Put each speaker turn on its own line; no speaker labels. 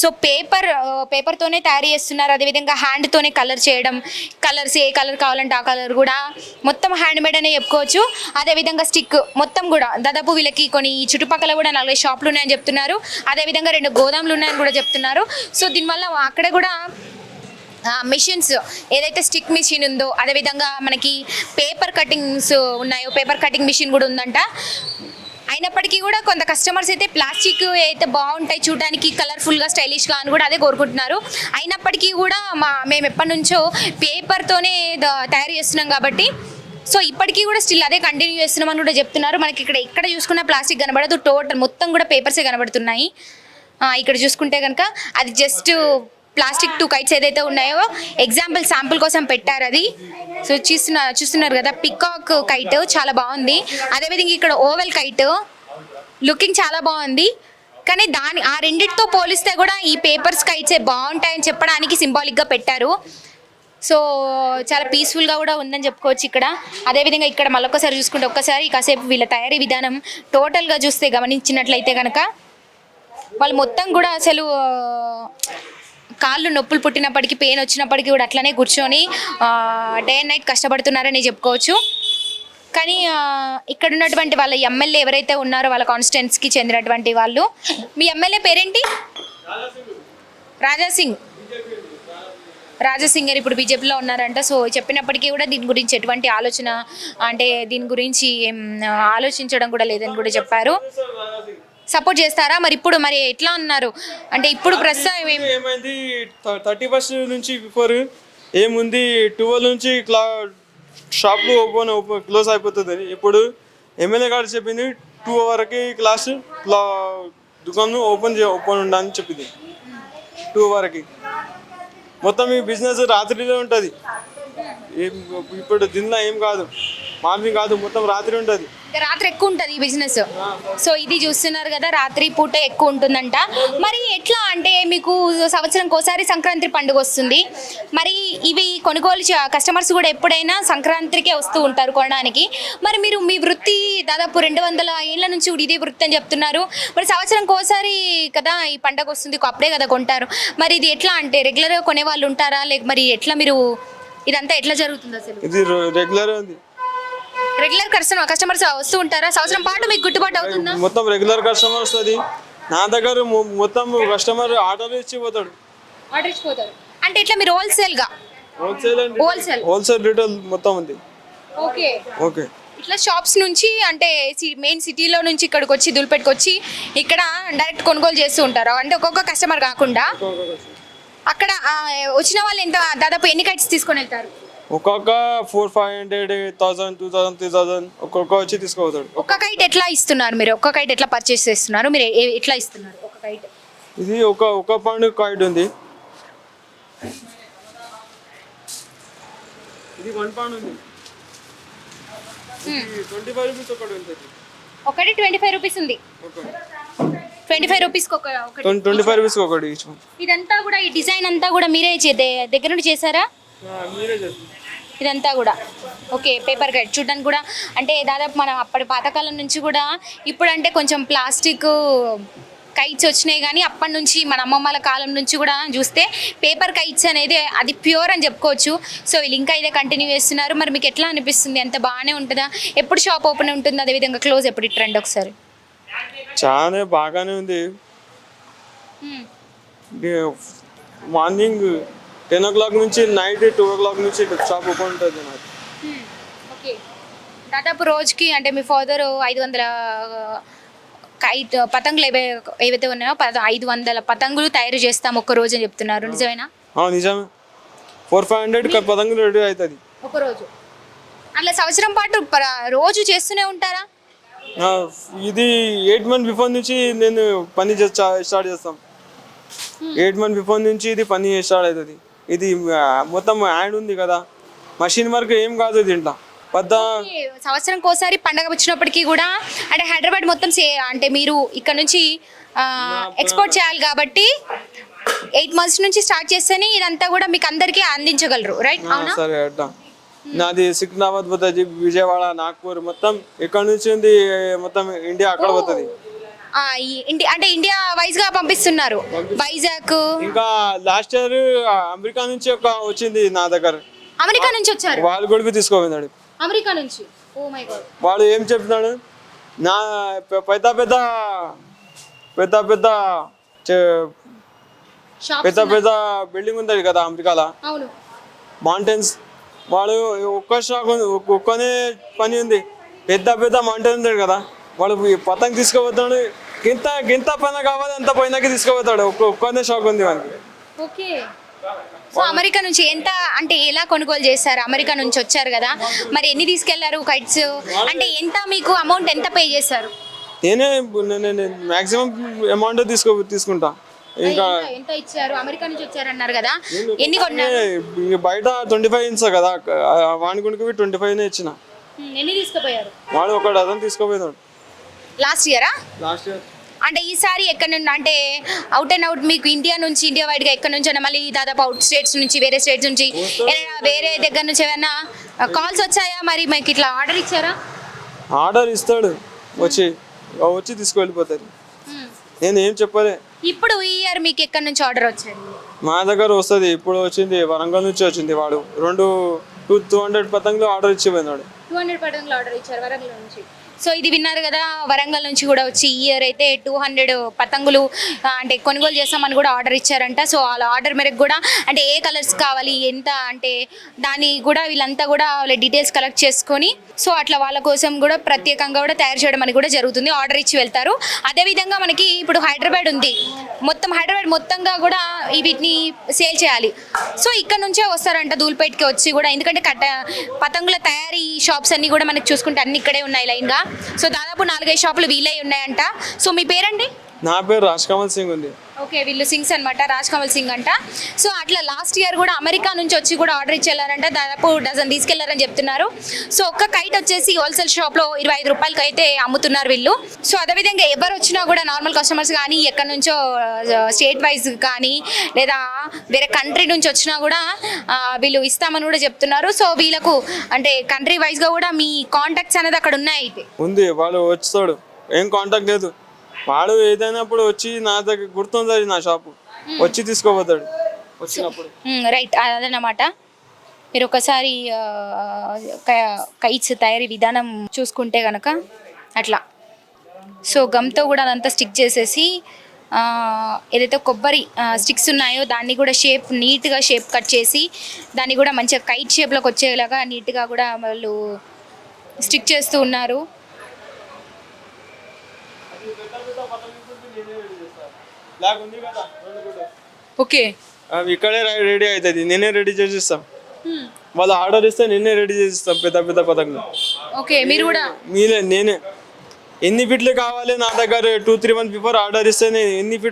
So పేపర్తోనే తయారు చేస్తున్నారు. అదేవిధంగా హ్యాండ్తోనే కలర్ చేయడం, కలర్స్ ఏ కలర్ కావాలంటే ఆ కలర్ కూడా మొత్తం హ్యాండ్ మేడ్ అనే చెప్పుకోవచ్చు. అదేవిధంగా స్టిక్ మొత్తం కూడా దాదాపు వీళ్ళకి కొన్ని ఈ చుట్టుపక్కల కూడా 40 షాపులు ఉన్నాయని చెప్తున్నారు. అదేవిధంగా 2 గోదాములు ఉన్నాయని కూడా చెప్తున్నారు. సో దీనివల్ల అక్కడ కూడా మిషన్స్ ఏదైతే స్టిక్ మిషన్ ఉందో, అదేవిధంగా మనకి పేపర్ కటింగ్స్ ఉన్నాయో పేపర్ కటింగ్ మిషన్ కూడా ఉందంట. అయినప్పటికీ కూడా కొంత కస్టమర్స్ అయితే ప్లాస్టిక్ అయితే బాగుంటాయి చూడడానికి, కలర్ఫుల్గా స్టైలిష్గా అని కూడా అదే కోరుకుంటున్నారు. అయినప్పటికీ కూడా మేము ఎప్పటి నుంచో పేపర్తోనే తయారు చేస్తున్నాం కాబట్టి సో ఇప్పటికీ కూడా స్టిల్ అదే కంటిన్యూ చేస్తున్నామని కూడా చెప్తున్నారు. మనకి ఎక్కడ చూసుకున్న ప్లాస్టిక్ కనబడదు, టోటల్ మొత్తం కూడా పేపర్సే కనబడుతున్నాయి. ఇక్కడ చూసుకుంటే కనుక అది జస్ట్ ప్లాస్టిక్ 2 కైట్స్ ఏదైతే ఉన్నాయో ఎగ్జాంపుల్ శాంపుల్ కోసం పెట్టారు అది. సో చూస్తున్నారు కదా, పికాక్ కైట్ చాలా బాగుంది. అదేవిధంగా ఇక్కడ ఓవెల్ కైట్ లుకింగ్ చాలా బాగుంది. కానీ ఆ రెండింటితో పోలిస్తే కూడా ఈ పేపర్స్ కైట్సే బాగుంటాయని చెప్పడానికి సింబాలిక్గా పెట్టారు. సో చాలా పీస్ఫుల్గా కూడా ఉందని చెప్పుకోవచ్చు ఇక్కడ. అదేవిధంగా ఇక్కడ మళ్ళొకసారి చూసుకుంటే ఒక్కసారి కాసేపు వీళ్ళ తయారీ విధానం టోటల్గా చూస్తే గమనించినట్లయితే కనుక వాళ్ళు మొత్తం కూడా అసలు కాళ్ళు నొప్పులు పుట్టినప్పటికీ, పెయిన్ వచ్చినప్పటికీ కూడా అట్లనే కూర్చొని డే అండ్ నైట్ కష్టపడుతున్నారని చెప్పుకోవచ్చు. కానీ ఇక్కడ ఉన్నటువంటి వాళ్ళ ఎమ్మెల్యే ఎవరైతే ఉన్నారో వాళ్ళ కాన్స్టిట్యున్సీకి చెందినటువంటి వాళ్ళు, మీ ఎమ్మెల్యే పేరేంటి? రాజాసింగ్ గారు ఇప్పుడు బీజేపీలో ఉన్నారంట. సో చెప్పినప్పటికీ కూడా దీని గురించి ఎటువంటి ఆలోచన అంటే దీని గురించి ఆలోచించడం కూడా లేదని కూడా చెప్పారు. సపోర్ట్ చేస్తారా మరి? ఇప్పుడు మరి ఎట్లా అన్నారు అంటే ఇప్పుడు ప్రస్తుతం
ఏమైంది 31st నుంచి బిఫోర్ ఏముంది 12 నుంచి షాప్లు ఓపెన్ క్లోజ్ అయిపోతుంది. ఇప్పుడు ఎమ్మెల్యే గారు చెప్పింది 2 వరకు క్లాస్ దుకాణం ఓపెన్ ఉండని చెప్పింది. 2 వరకు మొత్తం ఈ బిజినెస్ రాత్రిలో ఉంటుంది. ఇప్పుడు దిన్న ఏం కాదు, మార్నింగ్ కాదు, మొత్తం రాత్రి ఉంటుంది.
రాత్రి ఎక్కువ ఉంటుంది ఈ బిజినెస్. సో ఇది చూస్తున్నారు కదా, రాత్రి పూట ఎక్కువ ఉంటుందంట. మరి ఎట్లా అంటే మీకు సంవత్సరంకి ఒకసారి సంక్రాంతి పండుగ వస్తుంది. మరి ఇవి కొనుగోలు కస్టమర్స్ కూడా ఎప్పుడైనా సంక్రాంతికే వస్తూ ఉంటారు కొనడానికి. మరి మీరు మీ వృత్తి దాదాపు 200 ఏళ్ళ నుంచి ఇదే వృత్తి అని చెప్తున్నారు. మరి సంవత్సరంకి ఒకసారి కదా ఈ పండుగ వస్తుంది, అప్పుడే కదా కొంటారు. మరి ఇది ఎట్లా అంటే రెగ్యులర్గా కొనే వాళ్ళు ఉంటారా, లేక మరి ఎట్లా మీరు ఇదంతా ఎట్లా జరుగుతుంది అసలు?
ఇది
రెగ్యులర్ కస్టమర్స్ వస్తూ ఉంటారా? సంవత్సరం పాటు మీకు గిట్టుబాటు అవుతుందా?
మొత్తం రెగ్యులర్ కస్టమర్ వస్తుంది నా దగ్గర. మొత్తం కస్టమర్ ఆర్డర్ ఇచ్చిపోతాడు.
అంటే ఇట్లా మీరు
హోల్సేల్ రిటైల్ మొత్తం ఉంది. ఓకే
ఇట్లా షాప్స్ నుంచి అంటే మెయిన్ సిటీలో నుంచి ఇక్కడికి వచ్చి దుల్పేటకి వచ్చి ఇక్కడ డైరెక్ట్ కొనుగోలు చేస్తూ ఉంటారు. అంటే ఒక్కొక్క కస్టమర్ కాకుండా అక్కడ వచ్చిన వాళ్ళు ఎంత దాదాపు ఎన్ని కైట్స్ తీసుకొని వెళ్తారు?
ఒక్కొక్క 400, 500, 1000, 2000, 3000 ఒక్కొక్క వచ్చి తీసుకోపోతాడు.
ఒక్క కైట్ ఎట్లా ఇస్తున్నారు మీరు? ఒక్క కైట్ ఎట్లా పర్చేస్ చేస్తున్నారు మీరు? ఎట్లా ఇస్తున్నారు ఒక్క కైట్?
ఇది ఒక పండు కైట్ ఉంది. ఇది 1 పౌండ్ ఉంది. 25 రూపీస్ ఒకటి ఉంటుంది.
ఒకటి 25 రూపీస్ ఉంది. 25 రూపీస్
25 రూపీస్ ఒకటి.
ఇదంతా కూడా ఈ డిజైన్ అంతా కూడా మీరే దగ్గర నుండి చేశారా? ఇదంతా కూడా ఓకే. పేపర్ కట్ చూడడానికి కూడా అంటే దాదాపు మనం అప్పటి పాతకాలం నుంచి కూడా ఇప్పుడు అంటే కొంచెం ప్లాస్టిక్ కైట్స్ వచ్చినాయి, కానీ అప్పటి నుంచి మన అమ్మమ్మల కాలం నుంచి కూడా చూస్తే పేపర్ కైట్స్ అనేది అది ప్యూర్ అని చెప్పుకోవచ్చు. సో వీళ్ళు ఇంకా ఇదే కంటిన్యూ చేస్తున్నారు. మరి మీకు ఎట్లా అనిపిస్తుంది? అంత బాగానే ఉంటుందా? ఎప్పుడు షాప్ ఓపెన్ ఉంటుంది, అదేవిధంగా క్లోజ్ ఎప్పుడు ఇట్రండి ఒకసారి?
చాలా బాగానే ఉంది. మార్నింగ్ 10 o'clock నుంచి నైట్ 2 o'clock నుంచి షాప్ ఓపెన్ ఉంటుంది.
ఓకే. దాదాపు రోజుకి అంటే మీ ఫాదర్ 500 కైట్ పతంగులు ఏవైతే ఉన్నాయో 500 పతంగులు తయారు చేస్తాం ఒక్క రోజు అని చెప్తున్నారు. నిజమేనా?
నిజమే. 400-500 పతంగులు రెడీ అవుతుంది
ఒక రోజు. అట్లా సంవత్సరం పాటు రోజు చేస్తూనే ఉంటారా?
ఇది 8 months బిఫోర్ నుంచి నేను పని స్టార్ట్ చేస్తాం. 8 months బిఫోర్ నుంచి ఇది పని స్టార్ట్ అవుతుంది. ఇది మొత్తం హ్యాండ్ ఉంది కదా, మషిన్ వర్క్ ఏం కాదు దీంట్లో.
సంవత్సరంకి ఒకసారి పండగ వచ్చినప్పటికీ కూడా అంటే హైదరాబాద్ మొత్తం అంటే మీరు ఇక్కడ నుంచి ఎక్స్పోర్ట్ చేయాలి కాబట్టి 8 months నుంచి స్టార్ట్ చేస్తేనే ఇదంతా కూడా మీకు అందరికీ అందించగలరు, రైట్?
సరే అట్లా. నాది సికింద్రాబాద్ పోతుంది, విజయవాడ, నాగ్పూర్ మొత్తం ఇక్కడ నుంచి ఉంది, మొత్తం ఇండియా అక్కడ పోతుంది.
అంటే ఇండియా వైజ్ గా పంపిస్తున్నారు వైజాగ్.
ఇంకా లాస్ట్ ఇయర్ అమెరికా నుంచి ఒక వచ్చింది నా దగ్గర,
అమెరికా నుంచి వచ్చారు,
వాళ్ళు కూడా తీసుకోపోయినాడు.
అమెరికా నుంచి. Oh my God.
వాడు ఏం చెప్తున్నాడు, నా పెద్ద పెద్ద పెద్ద పెద్ద చే- పెద్ద పెద్ద బిల్డింగ్ ఉంటుంది కదా అమెరికాలో,
అవును.
మౌంటైన్స్. వాడు ఒక్క షాక్ ఒక్కనే పని ఉంది, పెద్ద పెద్ద మౌంటైన్ ఉంటాడు కదా, వాడు ఈ పతంగ్ తీసుకుపోతాడు. గింత గింత పైన కావాలి అంత పైనకి తీసుకుపోతాడు. ఒక్కనే షాక్ ఉంది వానికి.
ఓకే. సో అమెరికా నుంచి ఎంత అంటే ఎలా కొనుగోలు చేస్తారు? అమెరికా నుంచి వచ్చారు కదా, మరి ఎన్ని తీసుకెళ్లారు కైట్స్? అంటే ఎంత మీకు అమౌంట్ ఎంత పే చేశారు?
నేనే మ్యాక్సిమం అమౌంట్ తీసుకుంటా. ఇంకా
ఎంత ఇచ్చారు? అమెరికా నుంచి వచ్చారన్నారు కదా, ఎన్ని కొన్నారు?
బయట 25 ఇచ్చా కదా, వాని కొనుక్కి 25 ఇచ్చిన.
ఎన్ని తీసుకుపోయారు?
వాడు ఒక డజన్ తీసుకుపోయినాడు
లాస్ట్ ఇయరా?
Last year.
అంటే ఈసారి ఎక్కడ నుండి, అంటే అవుట్ అండ్ అవుట్ మీకు ఇండియా నుంచి, ఇండియా వైడ్ గా ఎక్కడ నుంచి అయినా, మళ్ళీ దాదాపు అవుట్ స్టేట్స్ నుంచి, వేరే స్టేట్స్ నుంచి ఏదైనా వేరే దగ్గర నుంచి ఏమైనా కాల్స్ వచ్చాయా? మరి మీకు ఇట్లా ఆర్డర్ ఇచ్చారా?
ఆర్డర్ ఇస్తాడు, వచ్చి తీసుకువెళ్ళిపోతారు. నేను ఏం చెప్పలే.
ఇప్పుడు ఈ ఇయర్ మీకు ఎక్కడ నుంచి ఆర్డర్ వచ్చారు?
మా దగ్గర వస్తుంది, ఇప్పుడు వచ్చింది వరంగల్ నుంచి వచ్చింది. వాడు 200 పతంగులు ఆర్డర్ ఇచ్చిపోయినాడు.
200 పతంగులు ఆర్డర్ ఇచ్చారు వరంగల్ నుంచి. సో ఇది విన్నారు కదా, వరంగల్ నుంచి కూడా వచ్చి ఈ ఇయర్ అయితే 200 పతంగులు అంటే కొనుగోలు చేస్తామని కూడా ఆర్డర్ ఇచ్చారంట. సో వాళ్ళ ఆర్డర్ మేరకు కూడా అంటే ఏ కలర్స్ కావాలి, ఎంత అంటే దాన్ని కూడా వీళ్ళంతా కూడా వాళ్ళ డీటెయిల్స్ కలెక్ట్ చేసుకొని, సో అట్లా వాళ్ళ కోసం కూడా ప్రత్యేకంగా కూడా తయారు చేయడం అని కూడా జరుగుతుంది. ఆర్డర్ ఇచ్చి వెళ్తారు. అదేవిధంగా మనకి ఇప్పుడు హైదరాబాద్ ఉంది, మొత్తం హైదరాబాద్ మొత్తంగా కూడా వీటిని సేల్ చేయాలి. సో ఇక్కడ నుంచే వస్తారంట ధూల్పేట్కి వచ్చి కూడా, ఎందుకంటే పతంగుల తయారీ షాప్స్ అన్ని కూడా మనకి చూసుకుంటే అన్ని ఇక్కడే ఉన్నాయి లైన్గా. సో దాదాపు 4-5 షాపులు వీలై ఉన్నాయంట. సో మీ పేరండి?
నా పేరు రాజ్ కమల్ సింగ్ ఉంది.
ఓకే, వీళ్ళు సింగ్స్ అనమాట, రాజ్ కమల్ సింగ్ అంట. సో అట్లా లాస్ట్ ఇయర్ కూడా అమెరికా నుంచి వచ్చి కూడా ఆర్డర్ ఇచ్చేళ్ళారంట, దాదాపు డజన్ తీసుకెళ్లారని చెప్తున్నారు. సో ఒక్క కైట్ వచ్చేసి హోల్సేల్ షాప్లో 25 రూపాయలకి అయితే అమ్ముతున్నారు వీళ్ళు. సో అదేవిధంగా ఎవరు వచ్చినా కూడా నార్మల్ కస్టమర్స్ కానీ, ఎక్కడి నుంచో స్టేట్ వైజ్ కానీ లేదా వేరే కంట్రీ నుంచి వచ్చినా కూడా వీళ్ళు ఇస్తామని కూడా చెప్తున్నారు. సో వీళ్ళకు అంటే కంట్రీ వైజ్గా కూడా మీ కాంటాక్ట్స్ అనేది అక్కడ ఉన్నాయి అయితే?
ఉంది, వాడు వచ్చాడు, ఏం కాంటాక్ట్ లేదు. వాడు ఏదైనప్పుడు వచ్చి నా దగ్గర గుర్తుంది నా షాపు, వచ్చి తీసుకోపోతాడు వచ్చినప్పుడు.
రైట్, అదన్నమాట. మీరు ఒకసారి కైట్స్ తయారీ విధానం చూసుకుంటే కనుక అట్లా. సో గమ్తో కూడా అదంతా స్టిక్ చేసేసి ఏదైతే కొబ్బరి స్టిక్స్ ఉన్నాయో దాన్ని కూడా నీట్గా షేప్ కట్ చేసి దాన్ని కూడా మంచిగా కైట్ షేప్లోకి వచ్చేలాగా నీట్గా కూడా వాళ్ళు స్టిక్ చేస్తూ ఉన్నారు. ఓకే,
అవి ఇక్కడే రెడీ అవుతుంది, నేనే రెడీ చేసిస్తాం. వాళ్ళు ఆర్డర్ ఇస్తే నేనే రెడీ చేసిస్తాం పెద్ద పెద్ద పతంగులు.
ఓకే, మీరు కూడా
నేనే ఎన్ని ఫిట్లు కావాలి నా దగ్గర 2-3 మంత్ బిఫోర్ ఆర్డర్ ఇస్తే నేను ఎన్ని ఫిట్